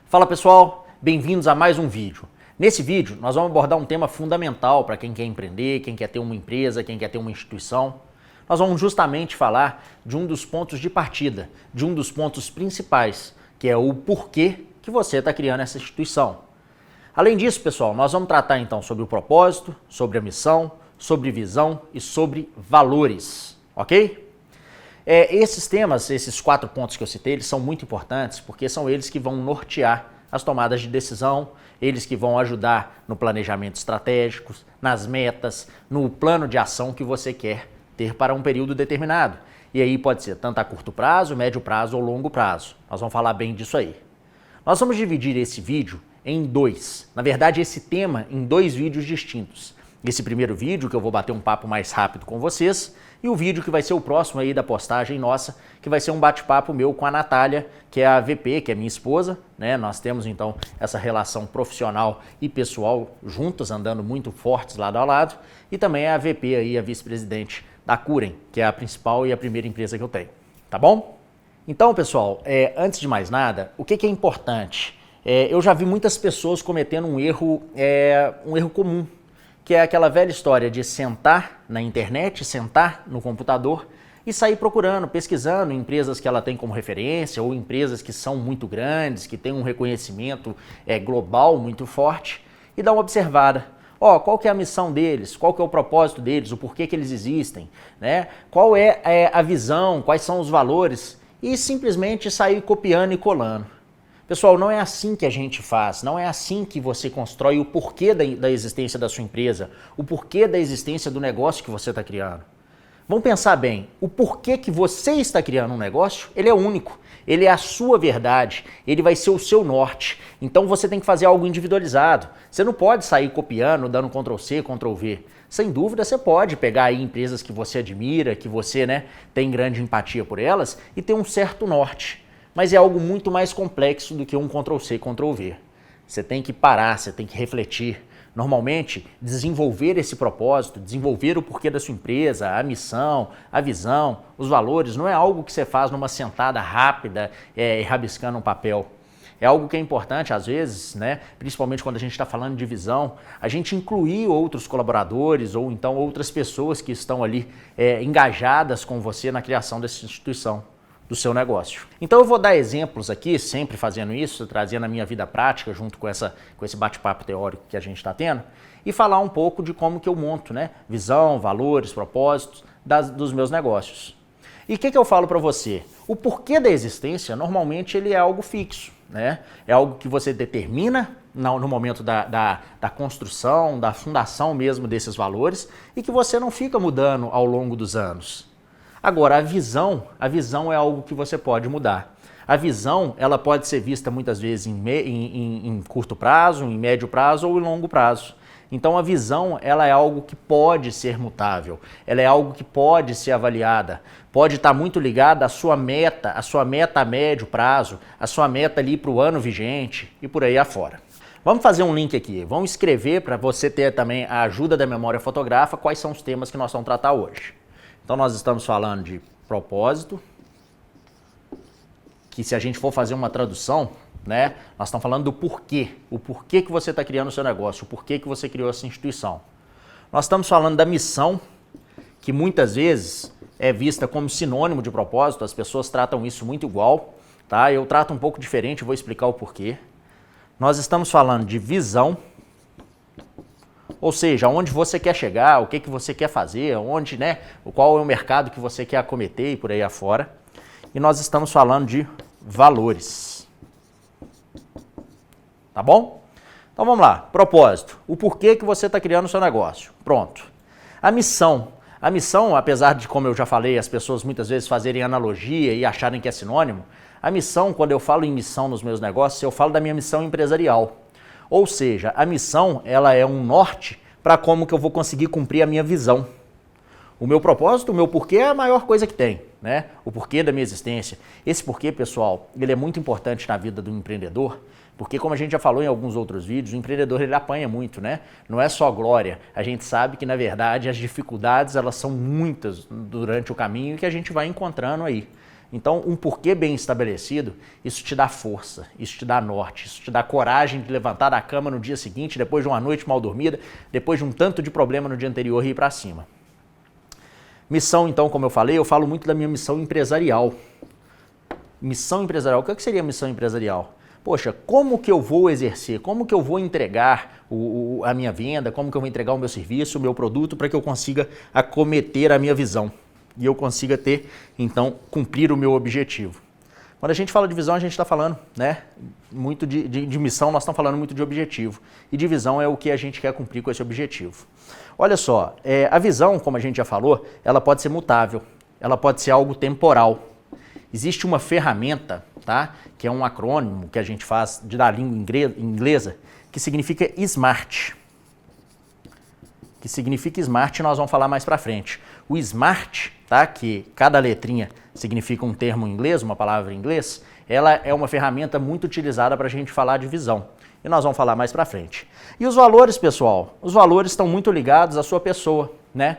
Fala pessoal, bem-vindos a mais um vídeo. Nesse vídeo nós vamos abordar um tema fundamental para quem quer empreender, quem quer ter uma empresa, quem quer ter uma instituição. Nós vamos justamente falar de um dos pontos de partida, de um dos pontos principais, que é o porquê que você está criando essa instituição. Além disso, pessoal, nós vamos tratar então sobre o propósito, sobre a missão, sobre visão e sobre valores, ok? Esses temas, esses 4 pontos que eu citei, eles são muito importantes porque são eles que vão nortear as tomadas de decisão, eles que vão ajudar no planejamento estratégico, nas metas, no plano de ação que você quer ter para um período determinado. E aí pode ser tanto a curto prazo, médio prazo ou longo prazo. Nós vamos falar bem disso aí. Nós vamos dividir esse vídeo em 2. Na verdade, esse tema em 2 vídeos distintos. Esse primeiro vídeo, que eu vou bater um papo mais rápido com vocês, e o vídeo que vai ser o próximo aí da postagem nossa, que vai ser um bate-papo meu com a Natália, que é a VP, que é minha esposa, né? Nós temos então essa relação profissional e pessoal juntas, andando muito fortes lado a lado, e também é a VP aí, a vice-presidente da Curem, que é a principal e a primeira empresa que eu tenho, tá bom? Então, pessoal, antes de mais nada, o que é importante? Eu já vi muitas pessoas cometendo um erro comum, que é aquela velha história de sentar na internet, sentar no computador e sair procurando, pesquisando empresas que ela tem como referência ou empresas que são muito grandes, que têm um reconhecimento global muito forte e dar uma observada. Qual que é a missão deles? Qual que é o propósito deles? O porquê que eles existem? Né? Qual é a visão? Quais são os valores? E simplesmente sair copiando e colando. Pessoal, não é assim que a gente faz, não é assim que você constrói o porquê da existência da sua empresa, o porquê da existência do negócio que você está criando. Vamos pensar bem, o porquê que você está criando um negócio, ele é único, ele é a sua verdade, ele vai ser o seu norte. Então você tem que fazer algo individualizado. Você não pode sair copiando, dando Ctrl+C, Ctrl+V. Sem dúvida, você pode pegar aí empresas que você admira, que você tem grande empatia por elas e ter um certo norte. Mas é algo muito mais complexo do que um Ctrl+C, Ctrl+V. Você tem que parar, você tem que refletir. Normalmente, desenvolver esse propósito, desenvolver o porquê da sua empresa, a missão, a visão, os valores, não é algo que você faz numa sentada rápida, rabiscando um papel. É algo que é importante, às vezes, principalmente quando a gente está falando de visão, a gente incluir outros colaboradores ou então outras pessoas que estão ali engajadas com você na criação dessa instituição, do seu negócio. Então eu vou dar exemplos aqui, sempre fazendo isso, trazendo a minha vida prática junto com esse bate-papo teórico que a gente está tendo, e falar um pouco de como que eu monto, visão, valores, propósitos dos meus negócios. E o que eu falo para você? O porquê da existência, normalmente, ele é algo fixo, É algo que você determina no momento da construção, da fundação mesmo desses valores, e que você não fica mudando ao longo dos anos. Agora, a visão é algo que você pode mudar. A visão, ela pode ser vista muitas vezes em curto prazo, em médio prazo ou em longo prazo. Então, a visão, ela é algo que pode ser mutável, ela é algo que pode ser avaliada, pode estar muito ligada à sua meta a médio prazo, a sua meta ali para o ano vigente e por aí afora. Vamos fazer um link aqui, vamos escrever para você ter também a ajuda da memória fotográfica quais são os temas que nós vamos tratar hoje. Então nós estamos falando de propósito, que se a gente for fazer uma tradução, nós estamos falando do porquê, o porquê que você está criando o seu negócio, o porquê que você criou essa instituição. Nós estamos falando da missão, que muitas vezes é vista como sinônimo de propósito, as pessoas tratam isso muito igual, tá? Eu trato um pouco diferente, vou explicar o porquê. Nós estamos falando de visão, ou seja, onde você quer chegar, o que você quer fazer, onde, qual é o mercado que você quer acometer e por aí afora. E nós estamos falando de valores. Tá bom? Então vamos lá, propósito. O porquê que você está criando o seu negócio. Pronto. A missão, apesar de, como eu já falei, as pessoas muitas vezes fazerem analogia e acharem que é sinônimo, a missão, quando eu falo em missão nos meus negócios, eu falo da minha missão empresarial. Ou seja, a missão, ela é um norte para como que eu vou conseguir cumprir a minha visão. O meu propósito, o meu porquê é a maior coisa que tem, O porquê da minha existência. Esse porquê, pessoal, ele é muito importante na vida do empreendedor, porque como a gente já falou em alguns outros vídeos, o empreendedor ele apanha muito, Não é só glória. A gente sabe que, na verdade, as dificuldades, elas são muitas durante o caminho que a gente vai encontrando aí. Então, um porquê bem estabelecido, isso te dá força, isso te dá norte, isso te dá coragem de levantar da cama no dia seguinte, depois de uma noite mal dormida, depois de um tanto de problema no dia anterior e ir para cima. Missão, então, como eu falei, eu falo muito da minha missão empresarial. Missão empresarial, o que seria missão empresarial? Poxa, como que eu vou exercer, como que eu vou entregar a minha venda, como que eu vou entregar o meu serviço, o meu produto, para que eu consiga acometer a minha visão e eu consiga ter, então, cumprir o meu objetivo. Quando a gente fala de visão, a gente está falando, né, muito de missão, nós estamos falando muito de objetivo. E de visão é o que a gente quer cumprir com esse objetivo. Olha só, a visão, como a gente já falou, ela pode ser mutável, ela pode ser algo temporal. Existe uma ferramenta, tá, que é um acrônimo que a gente faz da língua inglesa, que significa SMART. Que significa SMART, nós vamos falar mais para frente. O SMART, tá, que cada letrinha significa um termo em inglês, uma palavra em inglês, ela é uma ferramenta muito utilizada para a gente falar de visão. E nós vamos falar mais para frente. E os valores, pessoal? Os valores estão muito ligados à sua pessoa, né?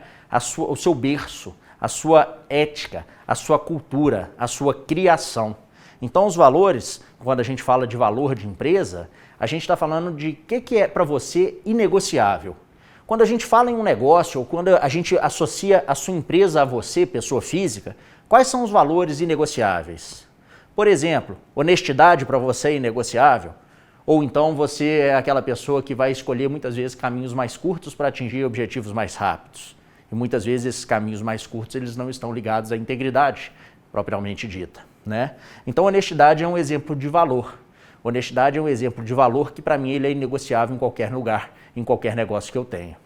O seu berço, a sua ética, a sua cultura, a sua criação. Então, os valores, quando a gente fala de valor de empresa, a gente está falando de o que é para você inegociável. Quando a gente fala em um negócio, ou quando a gente associa a sua empresa a você, pessoa física, quais são os valores inegociáveis? Por exemplo, honestidade para você é inegociável? Ou então você é aquela pessoa que vai escolher muitas vezes caminhos mais curtos para atingir objetivos mais rápidos? E muitas vezes esses caminhos mais curtos eles não estão ligados à integridade propriamente dita, né? Então honestidade é um exemplo de valor. Honestidade é um exemplo de valor que para mim ele é inegociável em qualquer lugar, em qualquer negócio que eu tenha.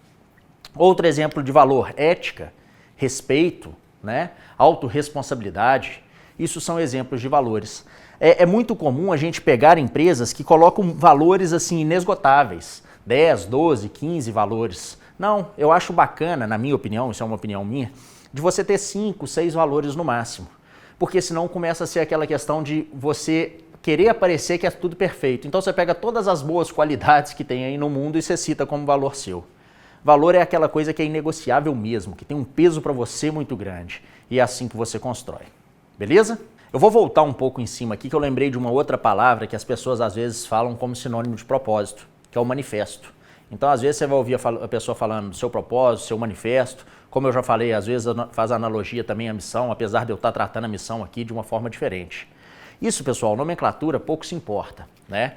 Outro exemplo de valor, ética, respeito, né? Autorresponsabilidade, isso são exemplos de valores. É muito comum a gente pegar empresas que colocam valores assim inesgotáveis, 10, 12, 15 valores. Não, eu acho bacana, na minha opinião, isso é uma opinião minha, de você ter 5, 6 valores no máximo. Porque senão começa a ser aquela questão de você querer aparecer que é tudo perfeito. Então você pega todas as boas qualidades que tem aí no mundo e você cita como valor seu. Valor é aquela coisa que é inegociável mesmo, que tem um peso para você muito grande. E é assim que você constrói. Beleza? Eu vou voltar um pouco em cima aqui, que eu lembrei de uma outra palavra que as pessoas às vezes falam como sinônimo de propósito, que é o manifesto. Então, às vezes, você vai ouvir a pessoa falando do seu propósito, seu manifesto. Como eu já falei, às vezes faz analogia também à missão, apesar de eu estar tratando a missão aqui de uma forma diferente. Isso, pessoal, nomenclatura pouco se importa, né?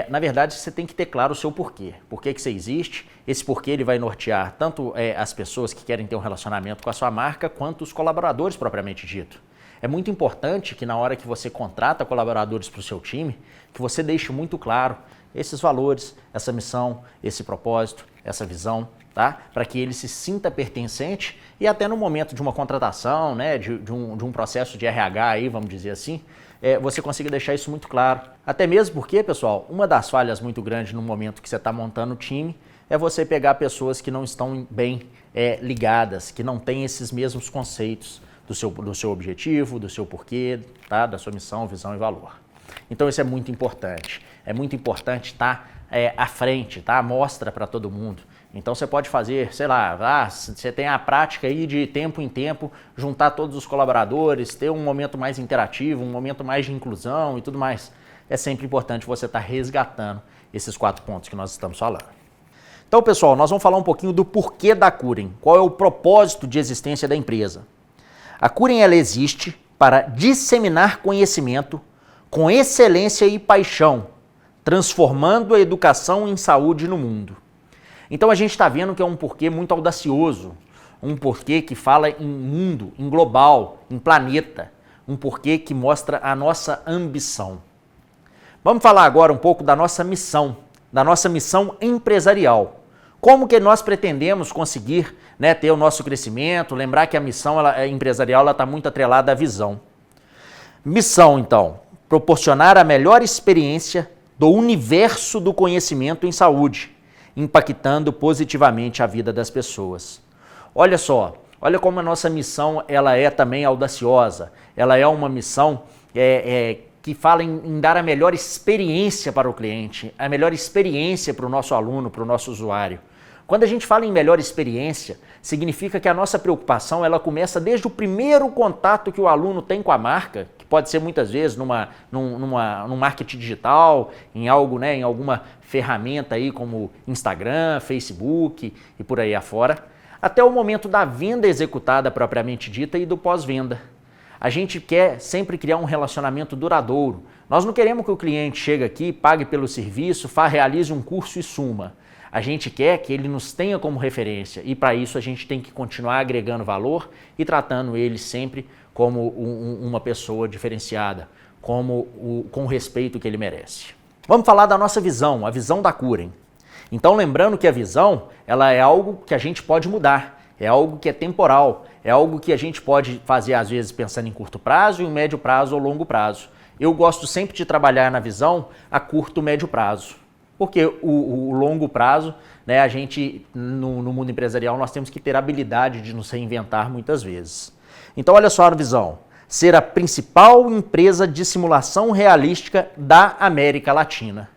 Na verdade, você tem que ter claro o seu porquê. Por que você existe? Esse porquê ele vai nortear tanto as pessoas que querem ter um relacionamento com a sua marca, quanto os colaboradores propriamente dito. É muito importante que na hora que você contrata colaboradores para o seu time, que você deixe muito claro esses valores, essa missão, esse propósito, essa visão, tá? Para que ele se sinta pertencente e até no momento de uma contratação, né, de um processo de RH aí, vamos dizer assim, você consiga deixar isso muito claro. Até mesmo porque, pessoal, uma das falhas muito grandes no momento que você está montando o time é você pegar pessoas que não estão bem ligadas, que não têm esses mesmos conceitos do seu objetivo, do seu porquê, tá? Da sua missão, visão e valor. Então isso é muito importante. É muito importante estar à frente, tá? Mostra para todo mundo. Então você pode fazer, sei lá, você tem a prática aí de tempo em tempo, juntar todos os colaboradores, ter um momento mais interativo, um momento mais de inclusão e tudo mais. É sempre importante você estar resgatando esses 4 pontos que nós estamos falando. Então, pessoal, nós vamos falar um pouquinho do porquê da Curen. Qual é o propósito de existência da empresa? A Curen ela existe para disseminar conhecimento com excelência e paixão, transformando a educação em saúde no mundo. Então a gente está vendo que é um porquê muito audacioso, um porquê que fala em mundo, em global, em planeta, um porquê que mostra a nossa ambição. Vamos falar agora um pouco da nossa missão empresarial. Como que nós pretendemos conseguir, né, ter o nosso crescimento, lembrar que a missão empresarial está muito atrelada à visão. Missão, então, proporcionar a melhor experiência do universo do conhecimento em saúde, impactando positivamente a vida das pessoas. Olha só, olha como a nossa missão ela é também audaciosa, ela é uma missão que fala em dar a melhor experiência para o cliente, a melhor experiência para o nosso aluno, para o nosso usuário. Quando a gente fala em melhor experiência, significa que a nossa preocupação ela começa desde o primeiro contato que o aluno tem com a marca, que pode ser muitas vezes num marketing digital, em algo, né, em alguma ferramenta aí como Instagram, Facebook e por aí afora, até o momento da venda executada propriamente dita e do pós-venda. A gente quer sempre criar um relacionamento duradouro. Nós não queremos que o cliente chegue aqui, pague pelo serviço, realize um curso e suma. A gente quer que ele nos tenha como referência e para isso a gente tem que continuar agregando valor e tratando ele sempre como uma pessoa diferenciada, com o respeito que ele merece. Vamos falar da nossa visão, a visão da Curen. Então lembrando que a visão ela é algo que a gente pode mudar, é algo que é temporal, é algo que a gente pode fazer às vezes pensando em curto prazo, em médio prazo ou longo prazo. Eu gosto sempre de trabalhar na visão a curto, médio prazo. Porque o longo prazo, né, a gente, no mundo empresarial, nós temos que ter a habilidade de nos reinventar muitas vezes. Então, olha só a visão. Ser a principal empresa de simulação realística da América Latina.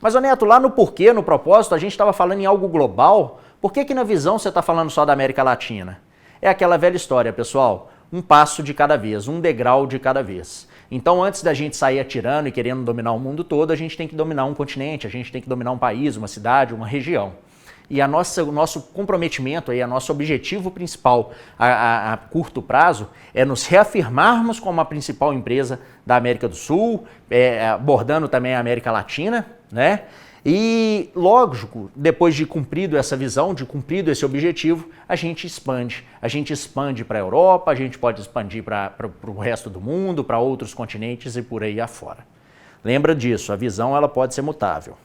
Mas, ô Neto, lá no porquê, no propósito, a gente estava falando em algo global. Por que na visão você está falando só da América Latina? É aquela velha história, pessoal. Um passo de cada vez, um degrau de cada vez. Então, antes da gente sair atirando e querendo dominar o mundo todo, a gente tem que dominar um continente, a gente tem que dominar um país, uma cidade, uma região. E o nosso comprometimento, aí, nosso objetivo principal a curto prazo é nos reafirmarmos como a principal empresa da América do Sul, abordando também a América Latina, né? E, lógico, depois de cumprido essa visão, de cumprido esse objetivo, a gente expande. A gente expande para a Europa, a gente pode expandir para o resto do mundo, para outros continentes e por aí afora. Lembra disso, a visão ela pode ser mutável.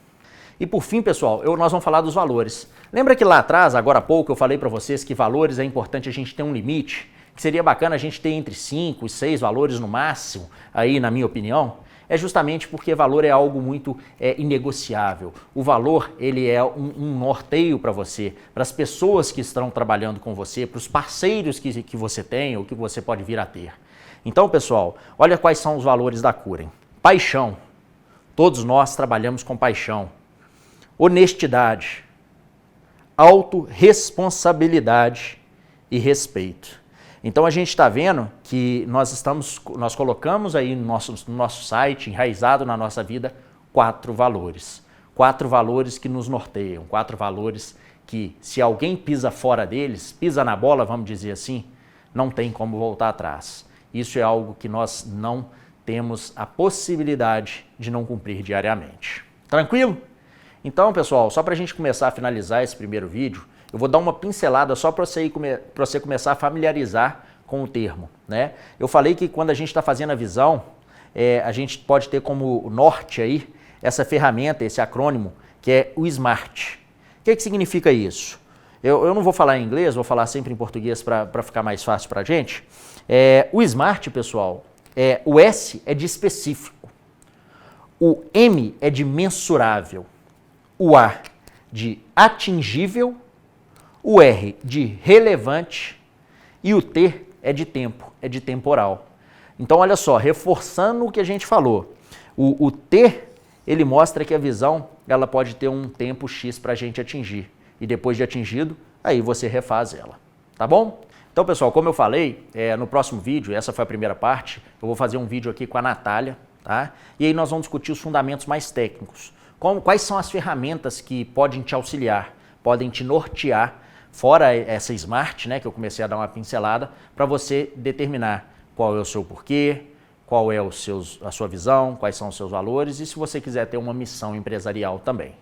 E por fim, pessoal, nós vamos falar dos valores. Lembra que lá atrás, agora há pouco, eu falei para vocês que valores é importante a gente ter um limite, que seria bacana a gente ter entre 5 e 6 valores no máximo, aí na minha opinião? É justamente porque valor é algo muito inegociável. O valor ele é um norteio para você, para as pessoas que estão trabalhando com você, para os parceiros que você tem ou que você pode vir a ter. Então, pessoal, olha quais são os valores da Curen. Paixão. Todos nós trabalhamos com paixão. Honestidade. Autorresponsabilidade e respeito. Então a gente está vendo que nós colocamos aí no nosso site, enraizado na nossa vida, 4 valores. 4 valores que nos norteiam, 4 valores que, se alguém pisa fora deles, pisa na bola, vamos dizer assim, não tem como voltar atrás. Isso é algo que nós não temos a possibilidade de não cumprir diariamente. Tranquilo? Então, pessoal, só para a gente começar a finalizar esse primeiro vídeo, eu vou dar uma pincelada só para você começar a familiarizar com o termo, né? Eu falei que quando a gente está fazendo a visão, a gente pode ter como norte aí essa ferramenta, esse acrônimo, que é o SMART. O que significa isso? Eu não vou falar em inglês, vou falar sempre em português para ficar mais fácil para a gente. O SMART, pessoal, o S é de específico, o M é de mensurável, o A de atingível, o R de relevante e o T é de tempo, é de temporal. Então, olha só, reforçando o que a gente falou, o T, ele mostra que a visão ela pode ter um tempo X para a gente atingir. E depois de atingido, aí você refaz ela. Tá bom? Então, pessoal, como eu falei, no próximo vídeo, essa foi a primeira parte, eu vou fazer um vídeo aqui com a Natália, tá? E aí nós vamos discutir os fundamentos mais técnicos. Quais são as ferramentas que podem te auxiliar, podem te nortear, fora essa SMART, né, que eu comecei a dar uma pincelada, para você determinar qual é o seu porquê, qual é a sua visão, quais são os seus valores e se você quiser ter uma missão empresarial também.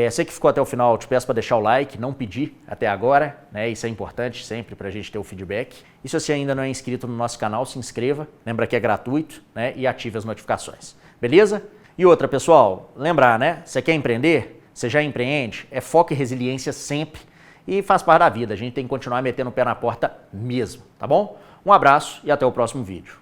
Você que ficou até o final, te peço para deixar o like, não pedir até agora, né? Isso é importante sempre para a gente ter o feedback. E se você ainda não é inscrito no nosso canal, se inscreva, lembra que é gratuito, né? E ative as notificações, beleza? E outra, pessoal, lembrar, né? Você quer empreender? Você já empreende? É foco e resiliência sempre e faz parte da vida. A gente tem que continuar metendo o pé na porta mesmo, tá bom? Um abraço e até o próximo vídeo.